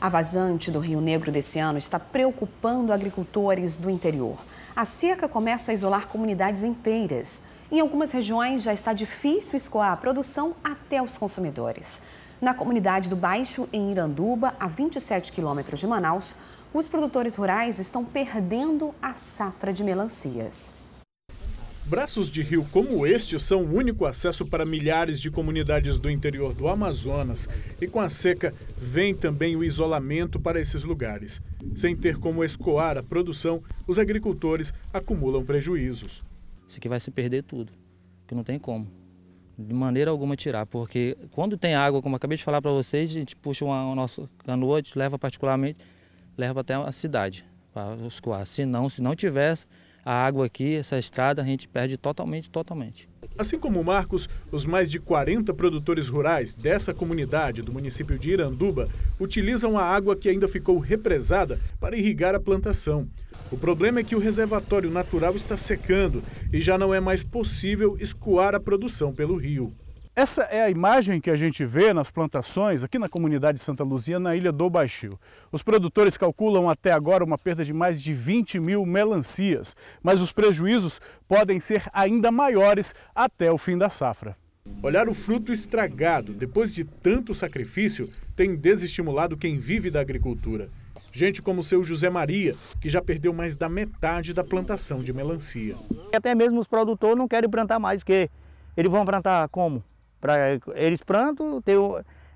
A vazante do Rio Negro desse ano está preocupando agricultores do interior. A seca começa a isolar comunidades inteiras. Em algumas regiões já está difícil escoar a produção até os consumidores. Na comunidade do Baixo, em Iranduba, a 27 quilômetros de Manaus, os produtores rurais estão perdendo a safra de melancias. Braços de rio como este são o único acesso para milhares de comunidades do interior do Amazonas. E com a seca, vem também o isolamento para esses lugares. Sem ter como escoar a produção, os agricultores acumulam prejuízos. Isso aqui vai se perder tudo, que não tem como. De maneira alguma tirar, porque quando tem água, como eu acabei de falar para vocês, a gente puxa a nossa canoa, a gente leva particularmente, leva até a cidade para escoar. Se não tivesse a água aqui, essa estrada, a gente perde totalmente. Assim como o Marcos, os mais de 40 produtores rurais dessa comunidade do município de Iranduba utilizam a água que ainda ficou represada para irrigar a plantação. O problema é que o reservatório natural está secando e já não é mais possível escoar a produção pelo rio. Essa é a imagem que a gente vê nas plantações aqui na comunidade de Santa Luzia, na Ilha do Baixio. Os produtores calculam até agora uma perda de mais de 20 mil melancias, mas os prejuízos podem ser ainda maiores até o fim da safra. Olhar o fruto estragado depois de tanto sacrifício tem desestimulado quem vive da agricultura. Gente como o seu José Maria, que já perdeu mais da metade da plantação de melancia. Até mesmo os produtores não querem plantar mais, porque eles vão plantar como? Eles plantam,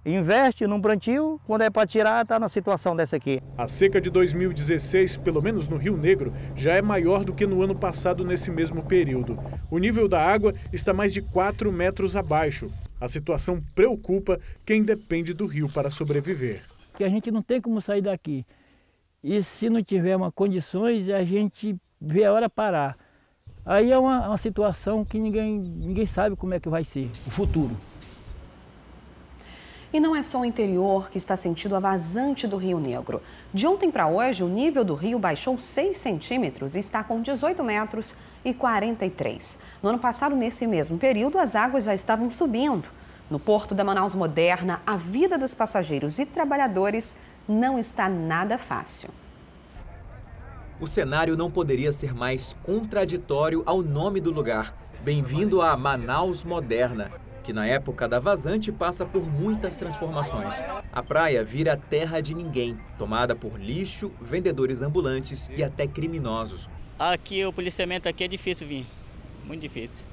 investe num plantio, quando é para tirar, está na situação dessa aqui. A seca de 2016, pelo menos no Rio Negro, já é maior do que no ano passado nesse mesmo período. O nível da água está mais de 4 metros abaixo. A situação preocupa quem depende do rio para sobreviver. A gente não tem como sair daqui. E se não tiver condições, a gente vê a hora parar. Aí é uma situação que ninguém sabe como é que vai ser o futuro. E não é só o interior que está sentindo a vazante do Rio Negro. De ontem para hoje, o nível do rio baixou 6 centímetros e está com 18 metros e 43. No ano passado, nesse mesmo período, as águas já estavam subindo. No porto da Manaus Moderna, a vida dos passageiros e trabalhadores não está nada fácil. O cenário não poderia ser mais contraditório ao nome do lugar. Bem-vindo a Manaus Moderna, que na época da vazante passa por muitas transformações. A praia vira terra de ninguém, tomada por lixo, vendedores ambulantes e até criminosos. Aqui o policiamento aqui é difícil vir, muito difícil.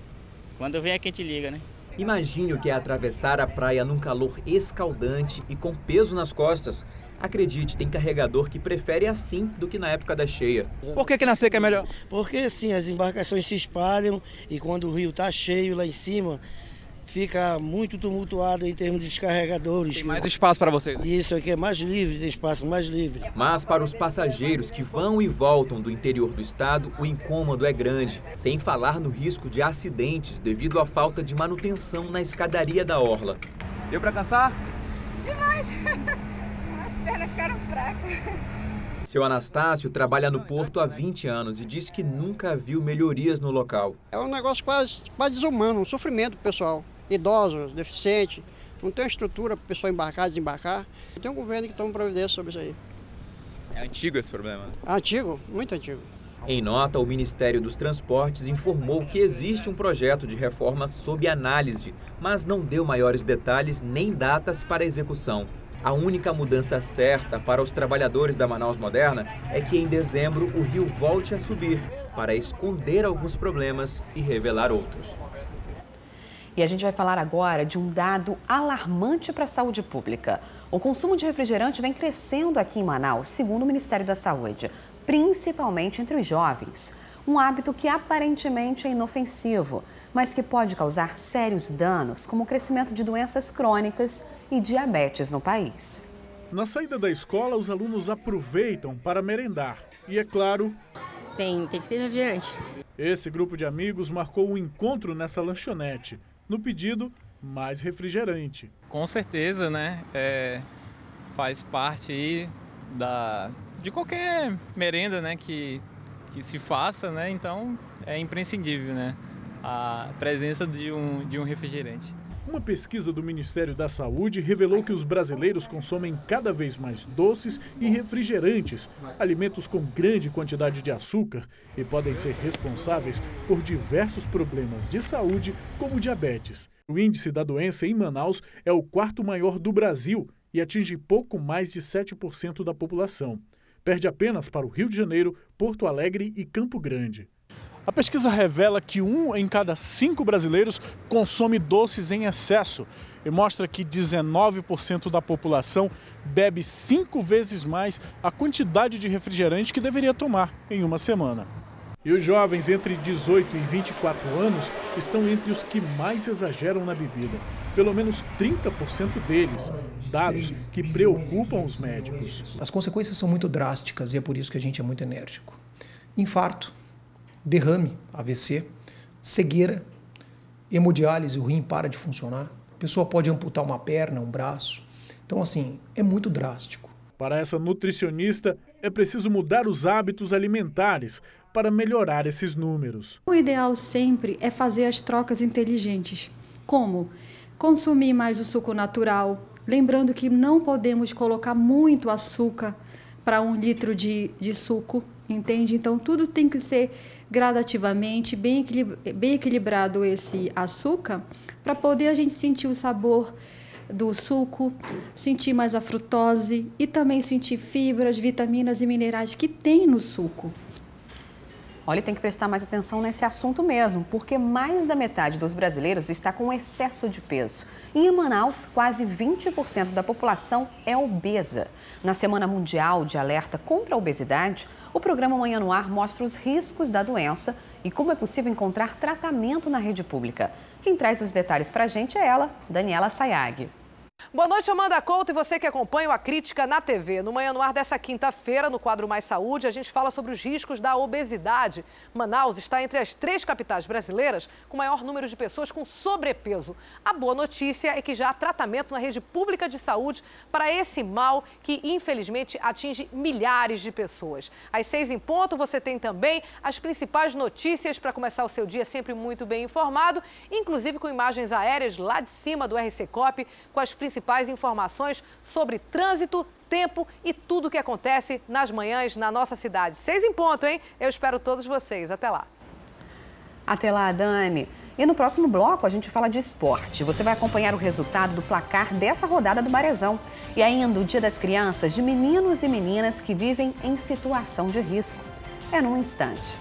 Quando vem aqui a gente liga, né? Imagine o que é atravessar a praia num calor escaldante e com peso nas costas. Acredite, tem carregador que prefere assim do que na época da cheia. Por que na seca é melhor? Porque sim, as embarcações se espalham e quando o rio está cheio lá em cima, fica muito tumultuado em termos de descarregadores. Tem mais espaço para vocês? Isso aqui é mais livre, tem espaço mais livre. Mas para os passageiros que vão e voltam do interior do estado, o incômodo é grande. Sem falar no risco de acidentes devido à falta de manutenção na escadaria da orla. Deu para cansar? Demais! As pernas ficaram fracas. Seu Anastácio trabalha no porto há 20 anos e diz que nunca viu melhorias no local. É um negócio quase desumano, um sofrimento pro pessoal. Idosos, deficientes, não tem uma estrutura para o pessoal embarcar, desembarcar. Tem um governo que toma providência sobre isso aí. É antigo esse problema? Antigo, muito antigo. Em nota, o Ministério dos Transportes informou que existe um projeto de reforma sob análise, mas não deu maiores detalhes nem datas para execução. A única mudança certa para os trabalhadores da Manaus Moderna é que em dezembro o rio volte a subir, para esconder alguns problemas e revelar outros. E a gente vai falar agora de um dado alarmante para a saúde pública. O consumo de refrigerante vem crescendo aqui em Manaus, segundo o Ministério da Saúde, principalmente entre os jovens. Um hábito que aparentemente é inofensivo, mas que pode causar sérios danos, como o crescimento de doenças crônicas e diabetes no país. Na saída da escola, os alunos aproveitam para merendar. E é claro... Tem que ter refrigerante. Esse grupo de amigos marcou um encontro nessa lanchonete. No pedido, mais refrigerante. Com certeza, né? Faz parte aí de qualquer merenda, né? Que se faça, né? Então é imprescindível, né? A presença de um refrigerante. Uma pesquisa do Ministério da Saúde revelou que os brasileiros consomem cada vez mais doces e refrigerantes, alimentos com grande quantidade de açúcar, e podem ser responsáveis por diversos problemas de saúde, como diabetes. O índice da doença em Manaus é o quarto maior do Brasil e atinge pouco mais de 7% da população. Perde apenas para o Rio de Janeiro, Porto Alegre e Campo Grande. A pesquisa revela que 1 em cada 5 brasileiros consome doces em excesso e mostra que 19% da população bebe 5 vezes mais a quantidade de refrigerante que deveria tomar em uma semana. E os jovens entre 18 e 24 anos estão entre os que mais exageram na bebida. Pelo menos 30% deles, dados que preocupam os médicos. As consequências são muito drásticas e é por isso que a gente é muito enérgico. Infarto, derrame, AVC, cegueira, hemodiálise, o rim para de funcionar. A pessoa pode amputar uma perna, um braço. Então, assim, é muito drástico. Para essa nutricionista, é preciso mudar os hábitos alimentares para melhorar esses números. O ideal sempre é fazer as trocas inteligentes. Como? Consumir mais o suco natural, lembrando que não podemos colocar muito açúcar para 1 litro de suco, entende? Então, tudo tem que ser gradativamente, bem equilibrado esse açúcar, para poder a gente sentir o sabor do suco, sentir mais a frutose e também sentir fibras, vitaminas e minerais que tem no suco. Olha, tem que prestar mais atenção nesse assunto mesmo, porque mais da metade dos brasileiros está com excesso de peso. E em Manaus, quase 20% da população é obesa. Na Semana Mundial de Alerta contra a Obesidade, o programa Manhã no Ar mostra os riscos da doença e como é possível encontrar tratamento na rede pública. Quem traz os detalhes para a gente é ela, Daniela Sayag. Boa noite, Amanda Couto, e você que acompanha a Crítica na TV. No Manhã no Ar dessa quinta-feira, no quadro Mais Saúde, a gente fala sobre os riscos da obesidade. Manaus está entre as 3 capitais brasileiras com maior número de pessoas com sobrepeso. A boa notícia é que já há tratamento na rede pública de saúde para esse mal que, infelizmente, atinge milhares de pessoas. Às 6 em ponto, você tem também as principais notícias para começar o seu dia sempre muito bem informado, inclusive com imagens aéreas lá de cima do RC Copi, com as principais informações sobre trânsito, tempo e tudo o que acontece nas manhãs na nossa cidade. 6 em ponto, hein? Eu espero todos vocês. Até lá. Até lá, Dani. E no próximo bloco a gente fala de esporte. Você vai acompanhar o resultado do placar dessa rodada do Marezão. E ainda o Dia das Crianças, de meninos e meninas que vivem em situação de risco. É num instante.